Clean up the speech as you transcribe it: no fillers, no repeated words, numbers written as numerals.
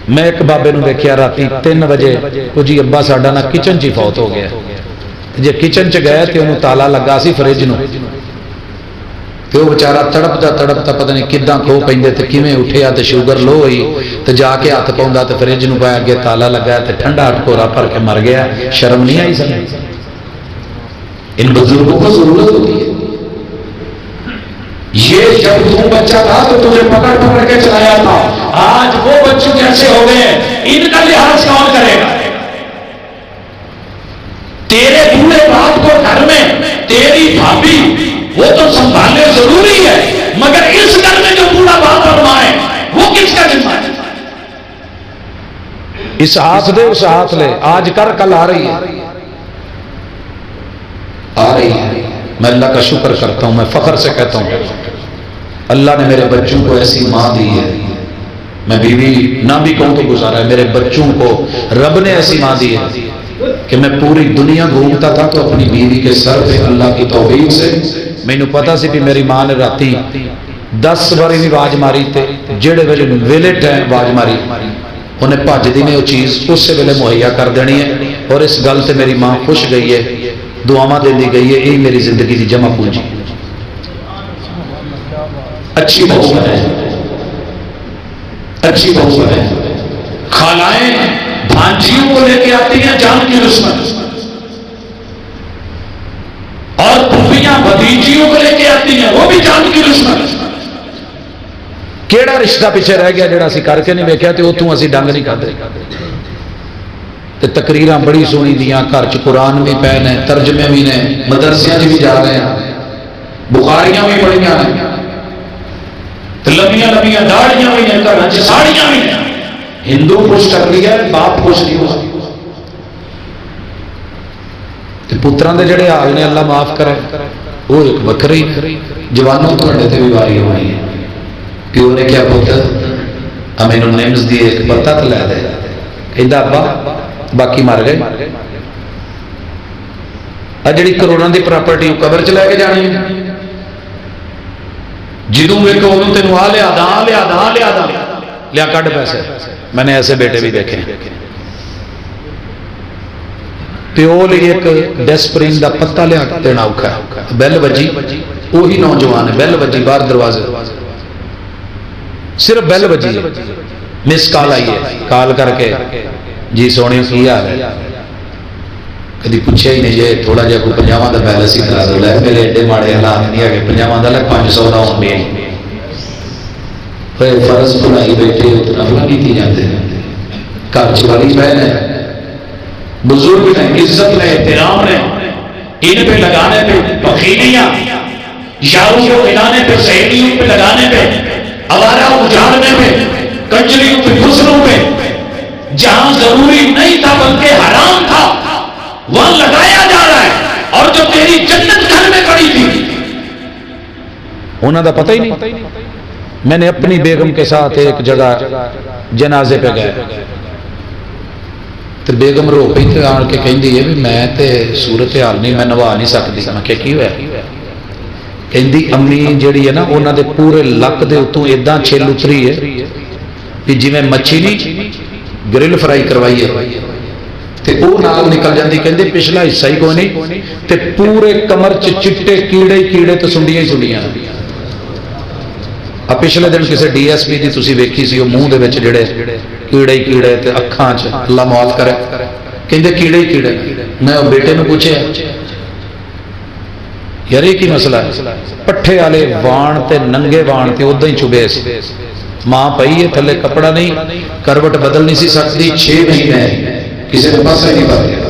میں ایک بابے نو دیکھیا راتی 3 بجے وہ جی ابا ساڈا نا کچن چ فوت ہو گیا، جے کچن چ گئے تو انہوں تالا لگا سی فریج نو، تو وہ بیچارہ تڑپتا پتہ نہیں کداں کھو پیندے تے کیویں اٹھیا تے شوگر لو ہوئی تے جا کے ہاتھ پاوندا تے فریج نو پایا اگے تالا لگا تے ٹھنڈا ٹکورا بھر کے مر گیا۔ شرم نہیں آئی سمجھ؟ ان بزرگوں کو ضرورت ہوتی ہے۔ یہ جب تم بچہ تھا تو تجھے پکڑ پکڑ کے چلایا تھا، آج وہ بچوں کیسے ہو گئے، ان کا لحاظ کون کرے گا؟ تیرے بوڑھے باپ کو گھر میں تیری بھابھی وہ تو سنبھالنے ضروری ہے، مگر اس گھر میں جو بوڑھا باپ بنوائے وہ کس کا ذمہ ہے؟ اس ہاتھ دے اس ہاتھ لے، آج کر کل آ رہی ہے، آ رہی ہے۔ میں اللہ کا شکر کرتا ہوں، میں فخر سے کہتا ہوں اللہ نے میرے بچوں کو ایسی ماں دی ہے، میں بیوی نہ بھی کہوں تو گزارا ہے، میرے بچوں کو رب نے ایسی ماں دی ہے کہ میں پوری دنیا گھومتا تھا تو اپنی بیوی کے سر پہ اللہ کی توفیق سے مینوں پتا سی بھی میری ماں نے راتی 10 باری بھی آواز ماری تے جڑے ویلے ٹائم آواز ماری انہیں بھج دی نے وہ چیز اس ویلے مہیا کر دینی ہے، اور اس گل سے میری ماں خوش گئی ہے، دعاواں دیندی گئی ہے، یہی میری زندگی دی جمع پونجی۔ اچھی بہو ہے، اچھی بہو ہے۔ خالائیں بھانجیوں کو لے کے آتی ہیں جان کی دشمن، اور پھوپھیاں بھتیجیوں کو لے کے آتی ہیں وہ بھی جان کی دشمن۔ کیڑا رشتہ پیچھے رہ گیا جڑا اسی کر کے نہیں ویکھیا تے اوتھوں اسی ڈنگ نہیں کھاتے؟ تے تقریراں بڑی سونی دیاں، گھر چ قرآن بھی پے نے، ترجمے بھی نے، مدرسیاں بھی جا رہے ہیں، بخاریاں بھی پڑھیاں نے، لمبیاں لمبیاں داڑیاں بھی ہیں، گھر چ ساڑیاں بھی ہیں۔ ہندو خوش کر لیا ہے، باپ خوش نہیں ہوا۔ تے پتراں دے جڑے حال نے اللہ معاف کرے وہ ایک وکری۔ جوانوں تواڈے تے بھی واری ہونی ہے، پیو نے کیا پتر امینو نیمز دی ایک پتہ تے لے دے، کہندا ابا باقی مر گئے، آ جڑی کروڑاں دی پراپرٹی قبر چ لے کے جانی ہے، جدوں ویکھو اودوں تینوں آ لیا دا لیا دا لیا دا لیا کڈ پیسے۔ میں نے ایسے بیٹے بھی دیکھے ہیں۔ پیو لی ایک ڈیسپرین دا پتہ لیا دینا اوکھا ہے، بیل بجی وہی نوجوان ہے، بیل بجی باہر دروازے، صرف بیل بجی ہے، مس کال آئی ہے، کال کر کے جی سونے کی حال ہے، کدی پوچھا ہی نہیں جی تھوڑا جہا کوئی 50 کا بیلنس ہی کرا دو، لے میرے ایڈے ماڑے حالات نہیں ہے 50 کا، لے 500 کا ہوں بھی فرض بنائی بیٹھے اتنا فلا نہیں کی جاتے ہیں۔ گھر چوالی بہن ہے، بزرگ نے، عزت نے، احترام نے، ان پہ لگانے پہ بخیلیاں، یاروں کو ملانے پہ، سہیلیوں پہ لگانے پہ، آوارہ اجاڑنے پہ، کنجریوں پہ، گھسروں پہ، جہاں ضروری نہیں تھا بلکہ حرام تھا وہاں لگایا جا رہا ہے، اور جو تیری جنت گھر میں پڑی تھی انہوں دا پتہ ہی نہیں۔ میں نے اپنی بیگم کے ساتھ ایک جگہ جنازے پہ گیا تو بیگم رو پئی تے آن کے کہندی ہے بھی میں تے صورت حال نہیں، میں نوا نہیں سکتی۔ میں کہ کی ہوا؟ کہندی امی جڑی ہے نا انہاں دے پورے لک دے اتوں اداں چھل اتری ہے کہ جویں مچھی نہیں گرل فرائی کروائی ہے تے او نال نکل جاندی، کہندی پچھلا حصہ ہی کوئی نہیں تے پورے کمر چ چٹے کیڑے ہی کیڑے تے سنڈیاں ہی سنڈیاں۔ اب پچھلے دن کسی ڈی ایس پی دی تسی ویکھی سی، وہ منہ دے وچ جڑے کیڑے ہی کیڑے تے اکھاں چ، اللہ معاف کرے، کہندے کیڑے ہی کیڑے۔ میں بیٹے نوں پوچھیا یار یہ کی مسئلہ ہے؟ پٹھے والے وان تے ننگے وان تے ادا ہی چبے سی، ماں پئی ہے تھلے کپڑا نہیں، کروٹ بدل نہیں سی سکتی، 6 مہینے کسی نے پاسا نہیں پا دیا۔